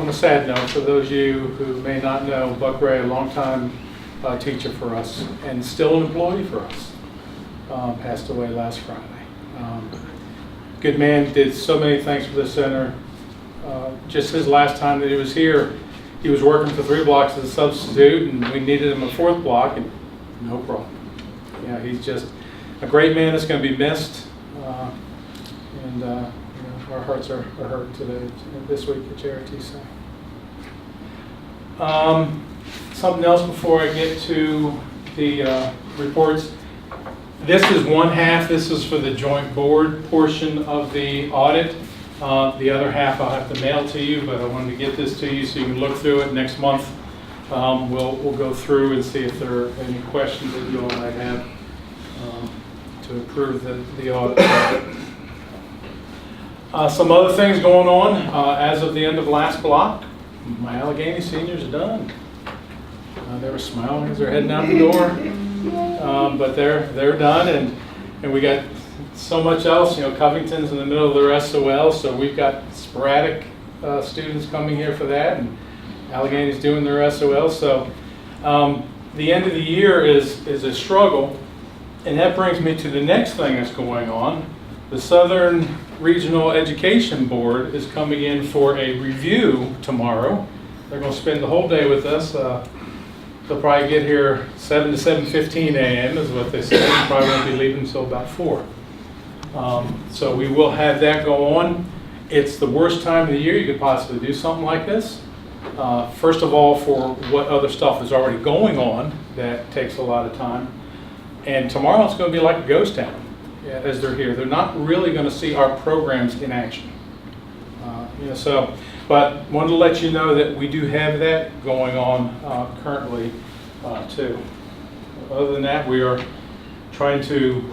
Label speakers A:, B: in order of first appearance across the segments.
A: on a sad note, for those of you who may not know, Buck Ray, a longtime teacher for us and still an employee for us, passed away last Friday. Good man, did so many things for the center. Just his last time that he was here, he was working for 3 blocks as a substitute, and we needed him a 4th block, and no problem. Yeah, he's just a great man that's going to be missed, and you know, our hearts are hurt today, this week at Charity. So, something else before I get to the reports. This is one half. This is for the joint board portion of the audit. The other half I'll have to mail to you, but I wanted to get this to you so you can look through it. Next month we'll go through and see if there are any questions that you all might have to approve the audit. Some other things going on. As of the end of last block, my Alleghany seniors are done. They were smiling as they're heading out the door, but they're done, and we got so much else. You know, Covington's in the middle of their SOL, so we've got sporadic students coming here for that, and Allegany's doing their SOL. So the end of the year is a struggle, and that brings me to the next thing that's going on. The Southern Regional Education Board is coming in for a review tomorrow. They're going to spend the whole day with us. They'll probably get here 7 to 7:15 a.m. is what they said. They probably won't be leaving until about 4. So we will have that go on. It's the worst time of the year you could possibly do something like this. First of all, for what other stuff is already going on that takes a lot of time. And tomorrow it's going to be like a ghost town as they're here. They're not really going to see our programs in action. You know, so, but wanted to let you know that we do have that going on currently too. Other than that, we are trying to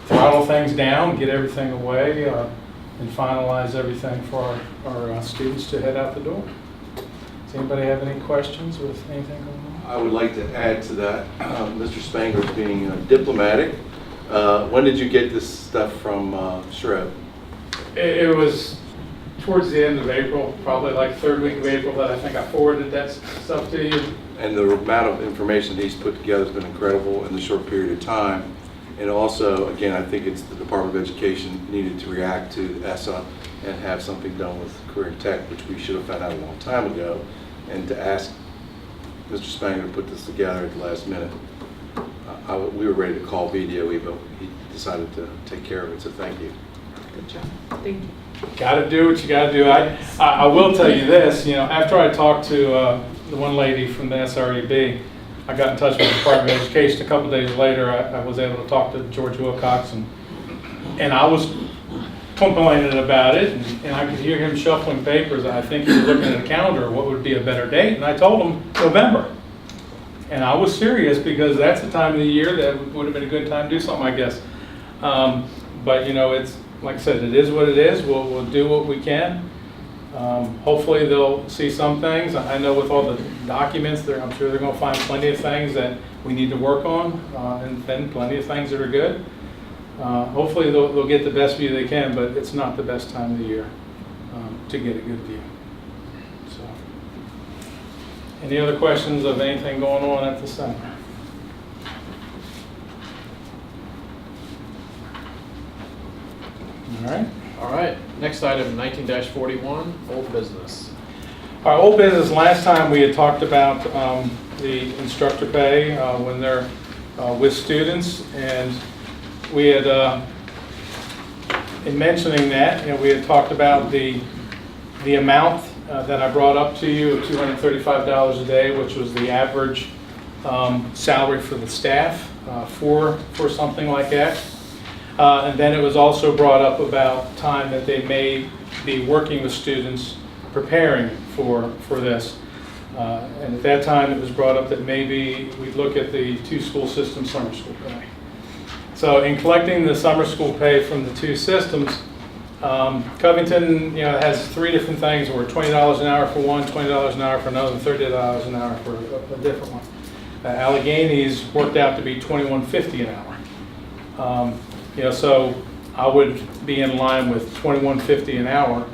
A: throttle things down, get everything away, and finalize everything for our students to head out the door. Does anybody have any questions with anything going on?
B: I would like to add to that, Mr. Spangler being diplomatic. When did you get this stuff from Shrev?
A: It was towards the end of April, probably like 3rd week of April, that I think I forwarded that stuff to you.
B: And the amount of information he's put together has been incredible in the short period of time. And also, again, I think it's the Department of Education needed to react to ESSA and have something done with Career Tech, which we should have found out a long time ago, and to ask Mr. Spangler to put this together at the last minute. We were ready to call VDOE, but he decided to take care of it, so thank you.
C: Good job. Thank you.
A: Got to do what you got to do. I will tell you this, you know, after I talked to the one lady from the SREB, I got in touch with the Department of Education. A couple of days later, I was able to talk to George Wilcox, and I was complaining about it, and I could hear him shuffling papers. I think he was looking at a calendar, what would be a better date, and I told him November. And I was serious because that's the time of the year that would have been a good time to do something, I guess. But you know, it's like I said, it is what it is. We'll do what we can. Hopefully they'll see some things. I know with all the documents, I'm sure they're going to find plenty of things that we need to work on, and then plenty of things that are good. Hopefully they'll get the best view they can, but it's not the best time of the year to get a good view. So, any other questions of anything going on at the center? All right.
D: All right. Next item, 19-41, old business.
A: Our old business, last time we had talked about the instructor pay when they're with students, and we had, in mentioning that, you know, we had talked about the amount that I brought up to you of $235 a day, which was the average salary for the staff for something like that. And then it was also brought up about time that they may be working with students preparing for this. And at that time it was brought up that maybe we'd look at the 2 school system summer school pay. So in collecting the summer school pay from the 2 systems, Covington, you know, has 3 different things. We're $20 an hour for one, $20 an hour for another, and $30 an hour for a different one. Allegany's worked out to be $21.50 an hour. You know, so I would be in line with $21.50 an hour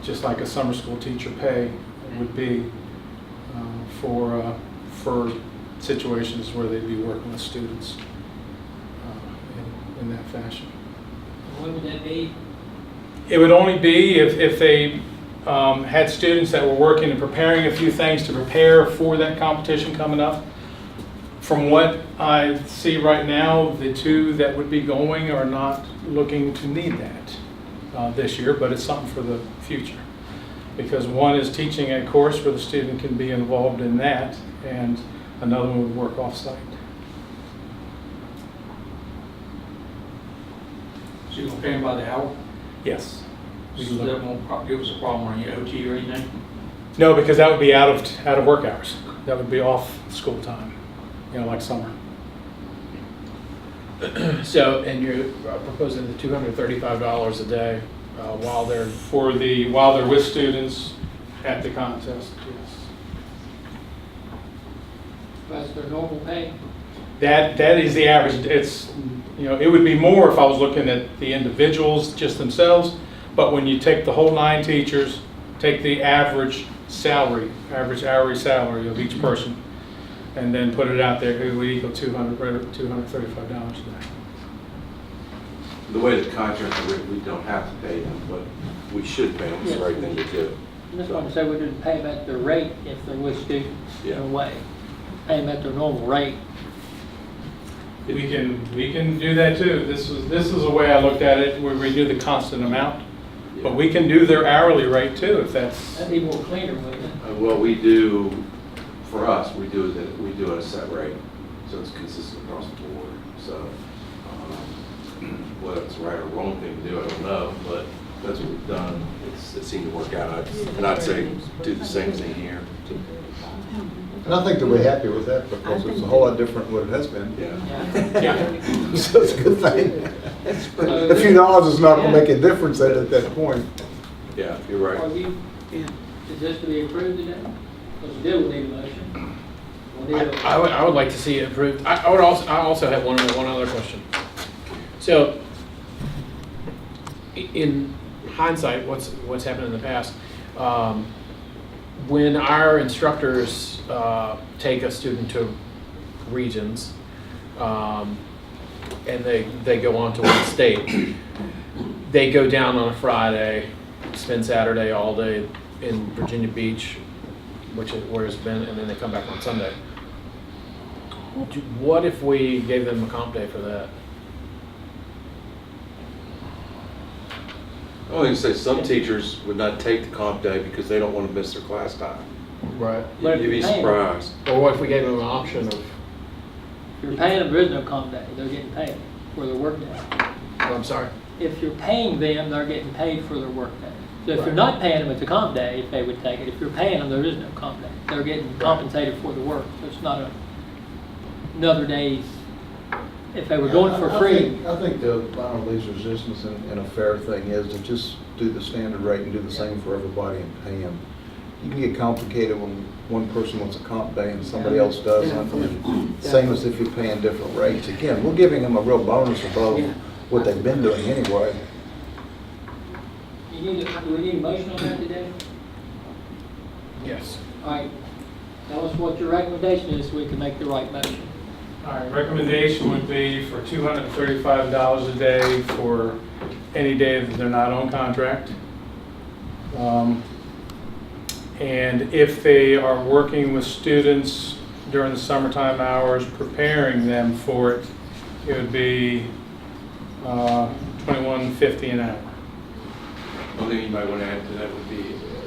A: just like a summer school teacher pay would be for situations where they'd be working with students in that fashion.
C: When would that be?
A: It would only be if they had students that were working and preparing a few things to prepare for that competition coming up. From what I see right now, the two that would be going are not looking to need that this year, but it's something for the future. Because one is teaching a course where the student can be involved in that, and another one would work off-site.
E: So you're gonna pay them by the hour?
A: Yes.
E: So that won't give us a problem on your OT or anything?
A: No, because that would be out of work hours. That would be off school time, like summer.
D: So, and you're proposing the $235 a day while they're,
A: While they're with students at the contest, yes.
C: That's their normal pay?
A: That is the average. It's, it would be more if I was looking at the individuals just themselves, but when you take the whole 9 teachers, take the average hourly salary of each person, and then put it out there, it would equal $235 a day.
B: The way the contract is written, we don't have to pay them, but we should pay them. It's the right thing to do.
C: That's what I'm saying, we didn't pay them at their rate if they're with students in a
B: Yeah.
C: way. Pay them at their normal rate.
A: We can do that too. This is a way I looked at it, where we do the constant amount, but we can do their hourly rate too, if that's.
C: That'd be more cleaner, wouldn't it?
B: What we do, for us, we do it at a set rate, so it's consistent across the board. So, whether it's the right or wrong thing to do, I don't know, but that's what we've done. It seemed to work out. And I'd say do the same thing here.
F: And I think that we're happy with that because it's a whole lot different than what it has been.
B: Yeah.
C: Yeah.
F: So it's a good thing. A few dollars is not going to make a difference at that point.
B: Yeah, you're right.
C: Are you, is this to be approved today? Because we do need a motion. We'll need a-
D: I would like to see it approved. I also have one other question. So, in hindsight, what's happened in the past, when our instructors take a student to regions, and they go on to one state, they go down on a Friday, spend Saturday all day in Virginia Beach, which is where it's been, and then they come back on Sunday. What if we gave them a comp day for that?
B: I only say some teachers would not take the comp day because they don't want to miss their class time.
D: Right.
C: But if
B: You'd be
C: you're paying-
B: surprised.
D: Or what if we gave them an option of,
C: If you're paying them, there is no comp day. They're getting paid for their work day.
D: oh, I'm sorry.
C: If you're paying them, they're getting paid for their work day. So if
D: Right.
C: you're not paying them, it's a comp day if they would take it. If you're paying them, there is no comp day. They're getting compensated for the work. So it's not another day's, if they were doing it for free.
F: I think the line of least resistance and a fair thing is to just do the standard rate and do the same for everybody and pay them. You can get complicated when one person wants a comp day and somebody else doesn't. Same as if you're paying different rates. Again, we're giving them a real bonus above what they've been doing anyway.
C: Do we need a motion on that today?
D: Yes.
C: All right. Tell us what your recommendation is so we can make the right motion.
A: All right, recommendation would be for $235 a day for any day that they're not on contract. And if they are working with students during the summertime hours, preparing them for it, it would be $21.50 an hour.
B: One thing you might want to add to that would be,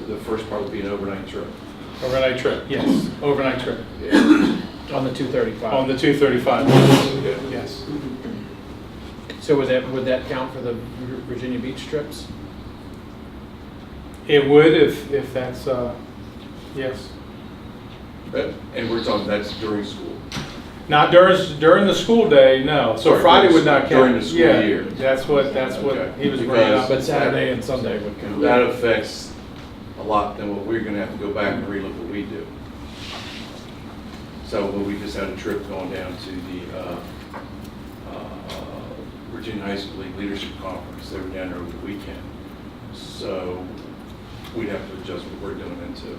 B: the first part would be an overnight trip.
A: Overnight trip, yes, overnight trip.
D: On the 235.
A: On the 235, yes.
D: So would that count for the Virginia Beach trips?
A: It would if that's, yes.
B: And we're talking, that's during school.
A: Not during the school day, no. So
B: Sorry,
A: Friday would not count.
B: during the school
A: Yeah,
B: year.
A: That's what
B: Okay.
A: he was bringing up.
D: But Saturday and Sunday would count.
B: That affects a lot than what we're going to have to go back and relook what we do. So when we just had a trip going down to the Virginia High School League Leadership Conference, they were down there over the weekend. So we'd have to adjust what we're doing into.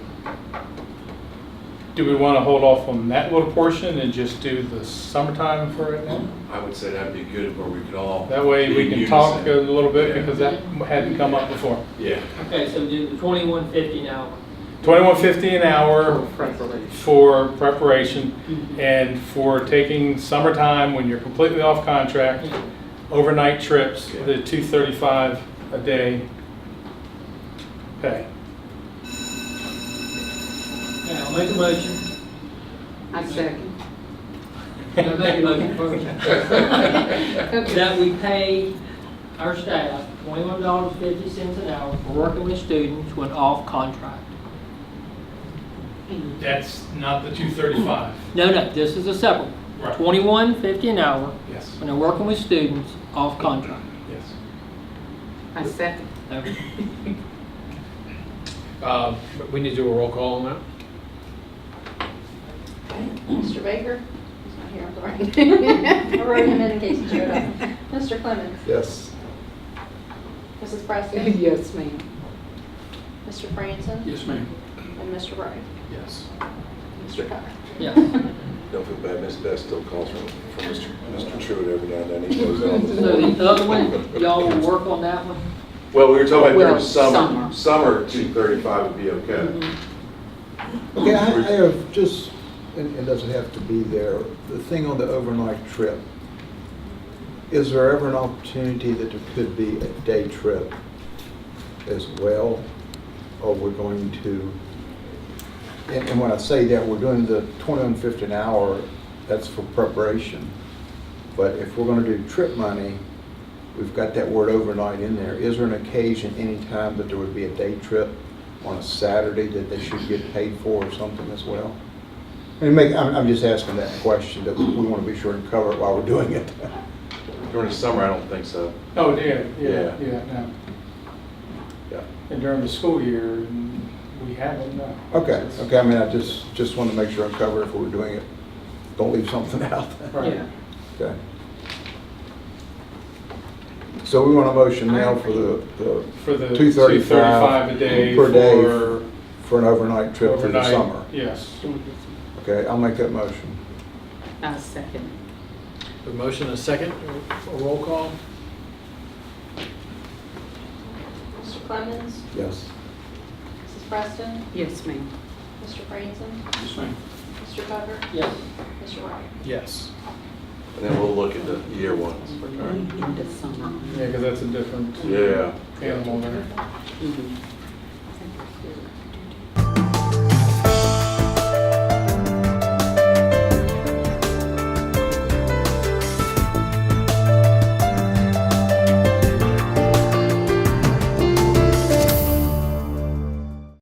A: Do we want to hold off on that little portion and just do the summertime for right now?
B: I would say that'd be good where we could all.
A: That way
B: be
A: we
B: in
A: can
B: unison.
A: talk a little bit,
B: Yeah.
A: because that hadn't come up before.
B: Yeah.
C: Okay, so do the 21.50 an hour.
A: $21.50 an hour
C: Preparation.
A: for preparation, and for taking summertime when you're completely off contract, overnight trips, the $235 a day pay.
C: Yeah, I'll make a motion.
G: I second.
C: I'll make a motion first. That we pay our staff $21.50 an hour for working with students when off contract.
A: That's not the $235.
C: No, this is a separate.
A: Right.
C: $21.50 an hour
A: Yes,
C: when they're working with students off contract.
A: yes.
G: I second.
C: Okay.
D: We need to do a roll call on that?
H: Mr. Baker? He's not here, I'm sorry. I wrote him in case he showed up. Mr. Clemens?
F: Yes.
H: Mrs. Preston?
G: Yes, ma'am.
H: Mr. Franson?
E: Yes, ma'am.
H: And Mr. Wright?
D: Yes.
H: Mr. Tucker?
C: Yes.
B: Don't feel bad, Miss Beth still calls from Mr. Truitt every now and then. He goes on.
C: So the other one, y'all will work on that one?
B: Well, we were talking about
G: Well,
B: during summer.
G: summer.
B: Summer, 235 would be okay.
F: Okay, I have just, and it doesn't have to be there, the thing on the overnight trip. Is there ever an opportunity that there could be a day trip as well? Or we're going to, and when I say that, we're doing the $21.50 an hour, that's for preparation. But if we're gonna do trip money, we've got that word overnight in there. Is there an occasion, any time that there would be a day trip on a Saturday that they should get paid for or something as well? I'm just asking that question, that we want to be sure and cover it while we're doing it.
B: During the summer, I don't think so.
A: Oh, yeah,
B: Yeah.
A: no.
B: Yeah.
A: And during the school year, we haven't, no.
F: Okay, I mean, I just want to make sure I'm covered if we're doing it. Don't leave something out.
A: Right.
G: Yeah.
F: Okay. So we want a motion now for the
A: For the
F: $235
A: $235 a day
F: per day
A: for
F: for an overnight trip through the
A: overnight.
F: summer.
A: Yes.
F: Okay, I'll make that motion.
G: I second.
D: A motion and a second, a roll call?
H: Mr. Clemens?
F: Yes.
H: Mrs. Preston?
G: Yes, ma'am.
H: Mr. Franson?
E: Yes, ma'am.
H: Mr. Tucker?
C: Yes.
H: Mr. Wright?
D: Yes.
B: And then we'll look at the year ones.
G: Into summer.
A: Yeah, because that's a different
B: Yeah.
A: animal there.
G: Mhm.